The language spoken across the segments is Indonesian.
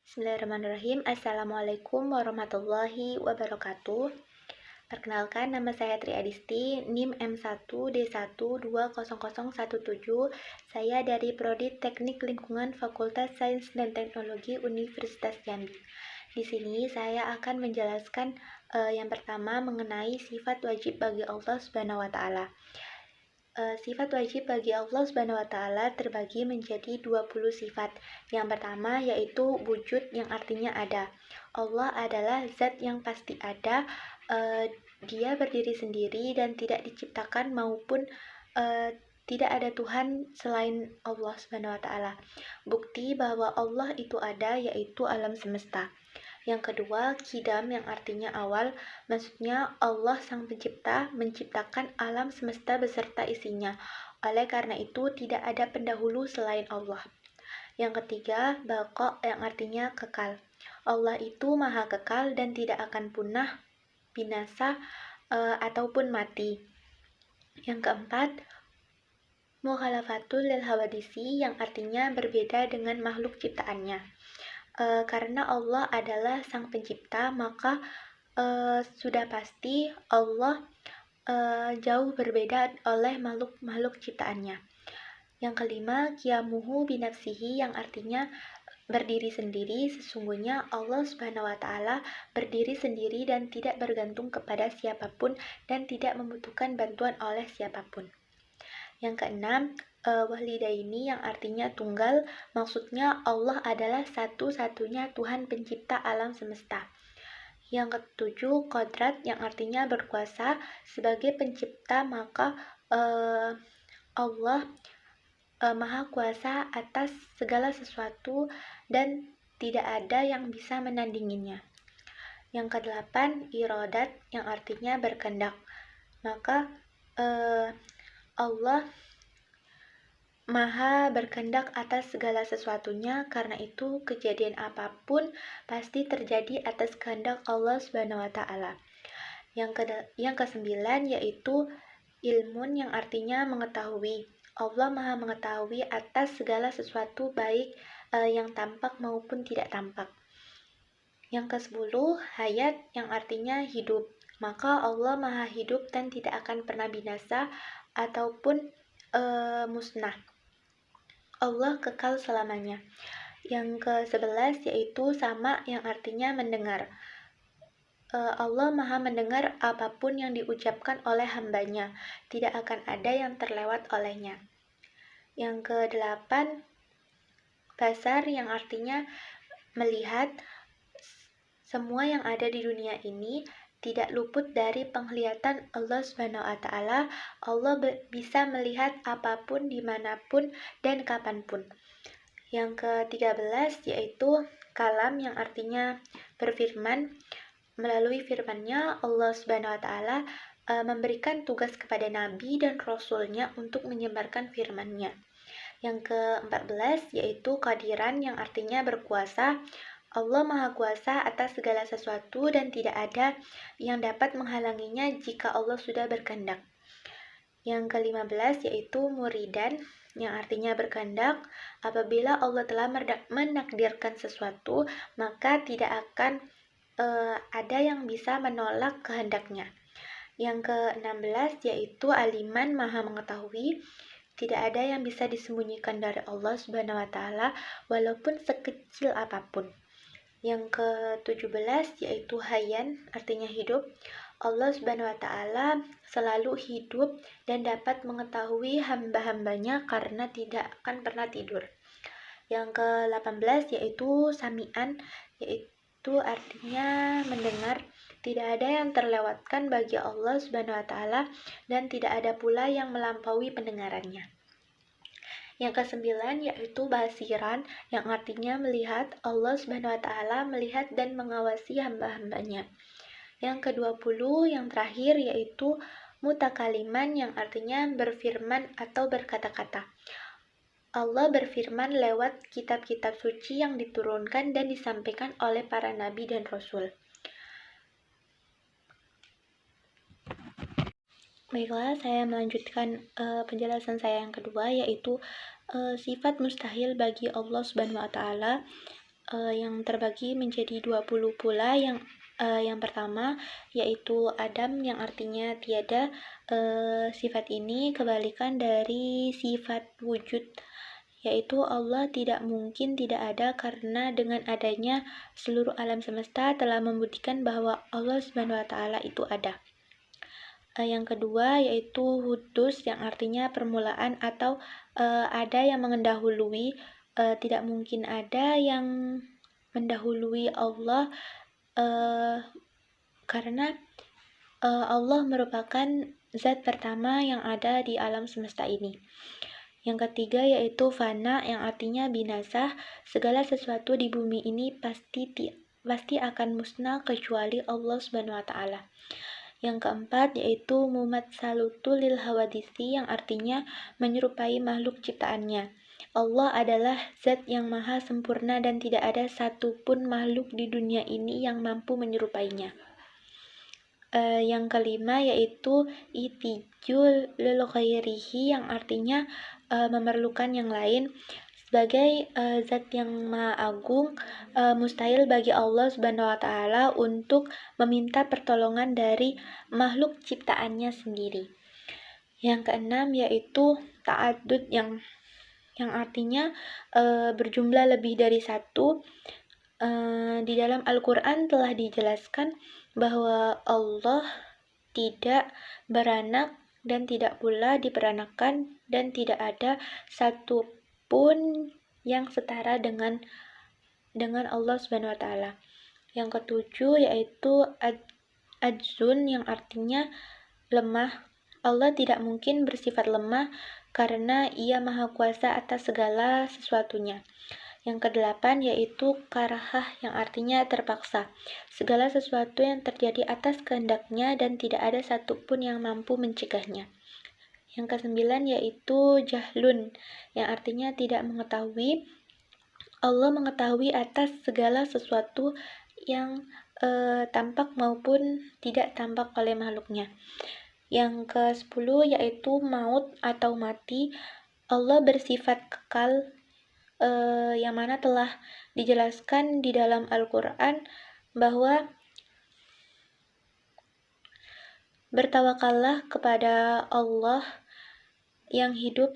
Bismillahirrahmanirrahim. Assalamualaikum warahmatullahi wabarakatuh. Perkenalkan, nama saya Tri Adisti, NIM M1D1200017. Saya dari Prodi Teknik Lingkungan Fakultas Sains dan Teknologi Universitas Jambi. Di sini saya akan menjelaskan yang pertama mengenai sifat wajib bagi Allah Subhanahu wa taala. Sifat wajib bagi Allah Subhanahu wa taala terbagi menjadi 20 sifat. Yang pertama yaitu wujud, yang artinya ada. Allah adalah zat yang pasti ada. Dia berdiri sendiri dan tidak diciptakan maupun tidak ada Tuhan selain Allah Subhanahu wa taala. Bukti bahwa Allah itu ada yaitu alam semesta. Yang kedua, Qidam, yang artinya awal. Maksudnya Allah sang pencipta menciptakan alam semesta beserta isinya. Oleh karena itu tidak ada pendahulu selain Allah. Yang ketiga, Baqa, yang artinya kekal. Allah itu maha kekal dan tidak akan punah, binasa, ataupun mati. Yang keempat, Mukhalafatul lil hawadisi, yang artinya berbeda dengan makhluk ciptaannya. Karena Allah adalah sang pencipta, maka sudah pasti Allah jauh berbeda oleh makhluk ciptaannya. Yang kelima, Qiyamuhu binafsihi, yang artinya berdiri sendiri. Sesungguhnya Allah Subhanahu wa taala berdiri sendiri dan tidak bergantung kepada siapapun dan tidak membutuhkan bantuan oleh siapapun. Yang keenam, Wahlidaini, yang artinya tunggal. Maksudnya Allah adalah satu-satunya Tuhan pencipta alam semesta. Yang ketujuh, Qodrat, yang artinya berkuasa. Sebagai pencipta, maka Allah maha kuasa atas segala sesuatu dan tidak ada yang bisa menandinginya. Yang kedelapan, Irodat, yang artinya berkehendak. Maka Allah maha berkehendak atas segala sesuatunya, karena itu kejadian apapun pasti terjadi atas kehendak Allah Subhanahu wa taala. Yang kesembilan yaitu Ilmun, yang artinya mengetahui. Allah maha mengetahui atas segala sesuatu, baik yang tampak maupun tidak tampak. Yang kesepuluh, Hayat, yang artinya hidup. Maka Allah maha hidup dan tidak akan pernah binasa ataupun musnah. Allah kekal selamanya. Yang ke-11 yaitu Sama, yang artinya mendengar. Allah maha mendengar apapun yang diucapkan oleh hambanya, tidak akan ada yang terlewat olehnya. Yang ke-8, Basar, yang artinya melihat. Semua yang ada di dunia ini tidak luput dari penglihatan Allah Subhanahu wa taala. Allah bisa melihat apapun, dimanapun, dan kapanpun. Yang ke-13 yaitu Kalam, yang artinya berfirman. Melalui firman-Nya, Allah Subhanahu wa taala memberikan tugas kepada nabi dan rasulnya untuk menyebarkan firman-Nya. Yang ke-14 yaitu Qadiran, yang artinya berkuasa. Allah maha kuasa atas segala sesuatu dan tidak ada yang dapat menghalanginya jika Allah sudah berkehendak. Yang ke-15 yaitu Muridan, yang artinya berkehendak. Apabila Allah telah menakdirkan sesuatu, maka tidak akan ada yang bisa menolak kehendaknya. Yang ke-16 yaitu Aliman, maha mengetahui. Tidak ada yang bisa disembunyikan dari Allah Subhanahu wa taala walaupun sekecil apapun. Yang ke-17 yaitu Hayyan, artinya hidup. Allah Subhanahu wa taala selalu hidup dan dapat mengetahui hamba-hambanya karena tidak akan pernah tidur. Yang ke-18 yaitu Sami'an, yaitu artinya mendengar. Tidak ada yang terlewatkan bagi Allah Subhanahu wa taala dan tidak ada pula yang melampaui pendengarannya. Yang ke-9 yaitu Basiran, yang artinya melihat. Allah Subhanahu wa taala melihat dan mengawasi hamba-hambanya. Yang ke-20 yang terakhir yaitu Mutakaliman, yang artinya berfirman atau berkata-kata. Allah berfirman lewat kitab-kitab suci yang diturunkan dan disampaikan oleh para nabi dan rasul. Baiklah, saya melanjutkan penjelasan saya yang kedua, yaitu sifat mustahil bagi Allah Subhanahu wa taala. yang terbagi menjadi 20 pula. Yang pertama yaitu Adam, yang artinya tiada. Sifat ini kebalikan dari sifat wujud, yaitu Allah tidak mungkin tidak ada, karena dengan adanya seluruh alam semesta telah membuktikan bahwa Allah Subhanahu wa taala itu ada. Yang kedua yaitu hudus, yang artinya permulaan atau ada yang mendahului. Tidak mungkin ada yang mendahului Allah, karena Allah merupakan zat pertama yang ada di alam semesta ini. Yang ketiga yaitu fana, yang artinya binasa. Segala sesuatu di bumi ini pasti akan musnah kecuali Allah Subhanahu wa taala. Yang keempat yaitu mumatsalutu lil hawadisi, yang artinya menyerupai makhluk ciptaannya. Allah adalah zat yang maha sempurna dan tidak ada satupun makhluk di dunia ini yang mampu menyerupainya. Yang kelima yaitu itijul lil ghairihi, yang artinya memerlukan yang lain. Sebagai zat yang maha agung, mustahil bagi Allah Subhanahu wa taala untuk meminta pertolongan dari makhluk ciptaannya sendiri. Yang keenam yaitu ta'addud, yang artinya berjumlah lebih dari satu. Di dalam Al-Quran telah dijelaskan bahwa Allah tidak beranak dan tidak pula diperanakan, dan tidak ada satu pun yang setara dengan Allah Subhanahu wa taala. Yang ketujuh yaitu ajzun, yang artinya lemah. Allah tidak mungkin bersifat lemah karena Ia maha kuasa atas segala sesuatunya. Yang kedelapan yaitu karahah, yang artinya terpaksa. Segala sesuatu yang terjadi atas kehendaknya dan tidak ada satupun yang mampu mencegahnya. Yang kesembilan yaitu jahlun, yang artinya tidak mengetahui. Allah mengetahui atas segala sesuatu yang tampak maupun tidak tampak oleh makhluknya. Yang ke-10 yaitu maut atau mati. Allah bersifat kekal, yang mana telah dijelaskan di dalam Al-Quran bahwa bertawakallah kepada Allah yang hidup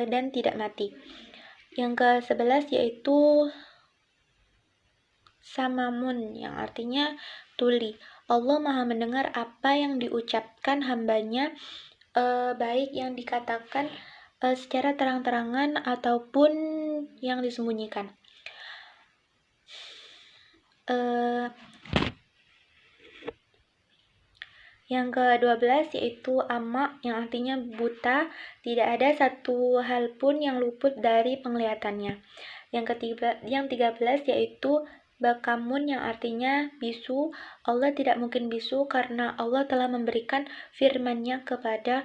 dan tidak mati. Yang ke-11 yaitu samamun, yang artinya tuli. Allah maha mendengar apa yang diucapkan hambanya, baik yang dikatakan secara terang-terangan ataupun yang disembunyikan. Yang ke-12 yaitu ama, yang artinya buta. Tidak ada satu hal pun yang luput dari penglihatannya. Yang 13 yaitu bakamun, yang artinya bisu. Allah tidak mungkin bisu karena Allah telah memberikan firman-Nya kepada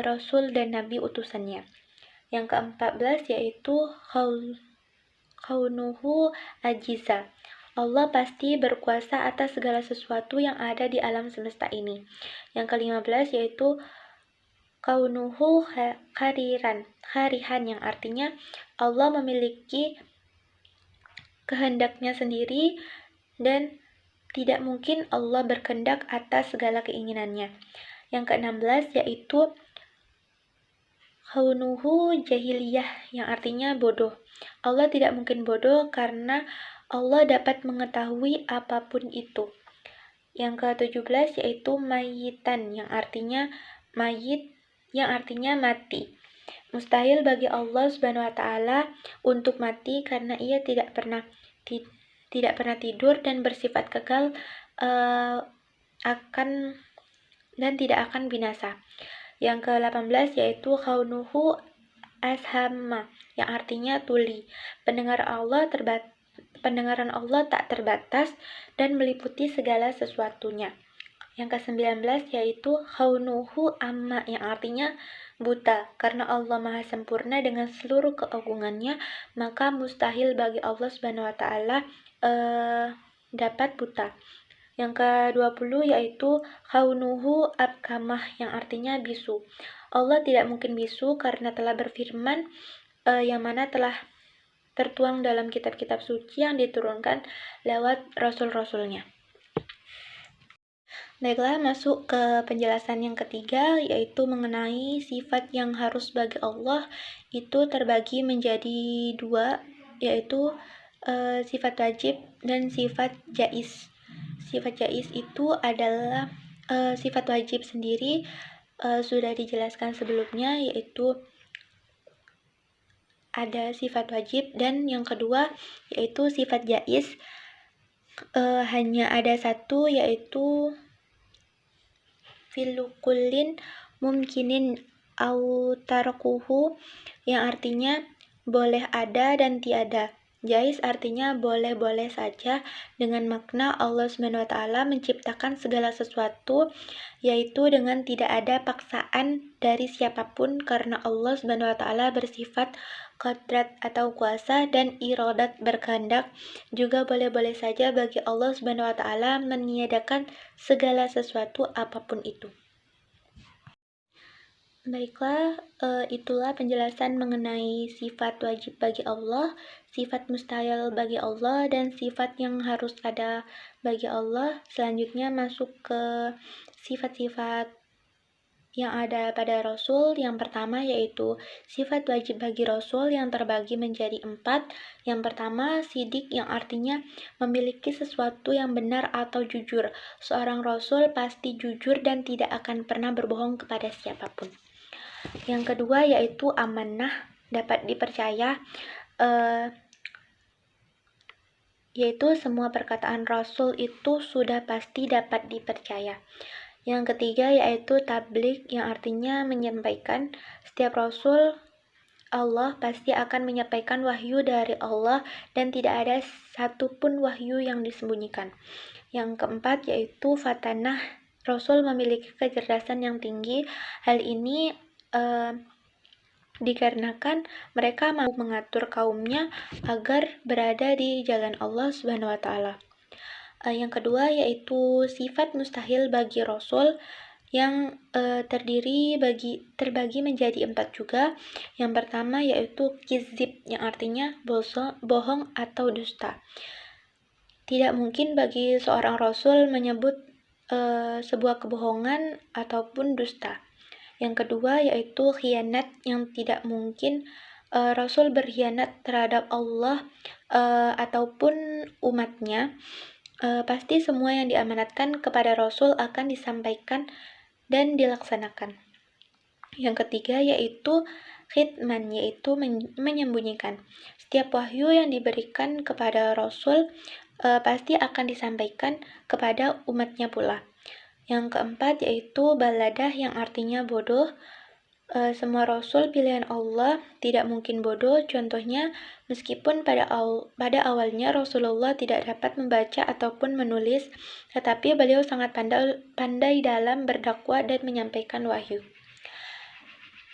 Rasul dan Nabi utusannya. Yang ke-14 yaitu kaunuhu ajiza. Allah pasti berkuasa atas segala sesuatu yang ada di alam semesta ini. Yang ke-15 yaitu kaunuhu kharihan, yang artinya Allah memiliki kehendaknya sendiri dan tidak mungkin Allah berkehendak atas segala keinginannya. Yang ke-16 yaitu kaunuhu jahiliyah, yang artinya bodoh. Allah tidak mungkin bodoh karena Allah dapat mengetahui apapun itu. Yang ke-17 yaitu mayitan, yang artinya mayit, yang artinya mati. Mustahil bagi Allah Subhanahu wa taala untuk mati karena Ia tidak pernah tidur dan bersifat kekal, dan tidak akan binasa. Yang ke-18 yaitu kaunuhu ashamma, yang artinya tuli. Pendengaran Allah tak terbatas dan meliputi segala sesuatunya. Yang ke-19 yaitu kaunuhu amma, yang artinya buta. Karena Allah maha sempurna dengan seluruh keagungannya, maka mustahil bagi Allah Subhanahu wa taala dapat buta. Yang ke-20 yaitu kaunuhu abkamah, yang artinya bisu. Allah tidak mungkin bisu karena telah berfirman, yang mana telah tertuang dalam kitab-kitab suci yang diturunkan lewat rasul-rasulnya. Baiklah, masuk ke penjelasan yang ketiga, yaitu mengenai sifat yang harus bagi Allah itu terbagi menjadi dua, yaitu sifat wajib dan sifat jaiz. Sifat jaiz itu adalah sifat wajib sendiri, sudah dijelaskan sebelumnya, yaitu ada sifat wajib, dan yang kedua yaitu sifat jaiz, hanya ada satu, yaitu filukulin mumkinin au tarkuhu, yang artinya boleh ada dan tiada. Jaiz artinya boleh-boleh saja, dengan makna Allah SWT menciptakan segala sesuatu, yaitu dengan tidak ada paksaan dari siapapun, karena Allah SWT bersifat kodrat atau kuasa, dan iradat berkehendak. Juga boleh-boleh saja bagi Allah SWT meniadakan segala sesuatu apapun itu. Baiklah, itulah penjelasan mengenai sifat wajib bagi Allah, sifat mustahil bagi Allah, dan sifat yang harus ada bagi Allah. Selanjutnya masuk ke sifat-sifat yang ada pada Rasul. Yang pertama yaitu sifat wajib bagi Rasul yang terbagi menjadi 4. Yang pertama, sidik, yang artinya memiliki sesuatu yang benar atau jujur. Seorang Rasul pasti jujur dan tidak akan pernah berbohong kepada siapapun. Yang kedua yaitu amanah, dapat dipercaya, yaitu semua perkataan Rasul itu sudah pasti dapat dipercaya. Yang ketiga yaitu tabligh, yang artinya menyampaikan. Setiap Rasul Allah pasti akan menyampaikan wahyu dari Allah, dan tidak ada satupun wahyu yang disembunyikan. Yang keempat yaitu fatanah, Rasul memiliki kecerdasan yang tinggi. Hal ini dikarenakan mereka mampu mengatur kaumnya agar berada di jalan Allah SWT. Yang kedua yaitu sifat mustahil bagi Rasul, yang terbagi menjadi 4 juga. Yang pertama yaitu kizib, yang artinya bohong atau dusta. Tidak mungkin bagi seorang Rasul menyebut sebuah kebohongan ataupun dusta. Yang kedua yaitu khianat, yang tidak mungkin Rasul berkhianat terhadap Allah ataupun umatnya. Pasti semua yang diamanatkan kepada Rasul akan disampaikan dan dilaksanakan. Yang ketiga yaitu khitman, yaitu menyembunyikan. Setiap wahyu yang diberikan kepada Rasul pasti akan disampaikan kepada umatnya pula. Yang keempat yaitu baladah, yang artinya bodoh. Semua Rasul pilihan Allah tidak mungkin bodoh. Contohnya, meskipun pada awalnya Rasulullah tidak dapat membaca ataupun menulis, tetapi beliau sangat pandai dalam berdakwah dan menyampaikan wahyu.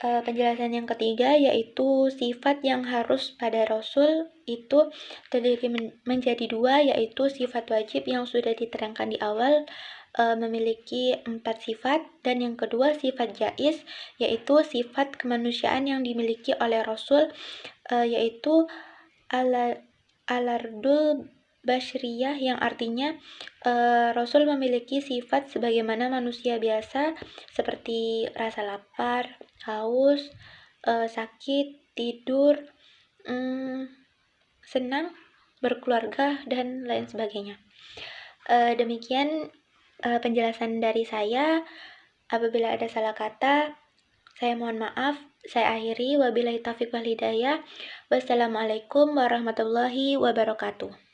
Penjelasan yang ketiga yaitu sifat yang harus pada Rasul itu terdiri menjadi 2, yaitu sifat wajib yang sudah diterangkan di awal, memiliki 4 sifat, dan yang kedua sifat jaiz, yaitu sifat kemanusiaan yang dimiliki oleh Rasul, yaitu alardul basyriyah, yang artinya Rasul memiliki sifat sebagaimana manusia biasa, seperti rasa lapar, haus, sakit, tidur, senang, berkeluarga, dan lain sebagainya. Demikian penjelasan dari saya. Apabila ada salah kata, saya mohon maaf. Saya akhiri, wabillahi taufiq wal hidayah. Wassalamualaikum warahmatullahi wabarakatuh.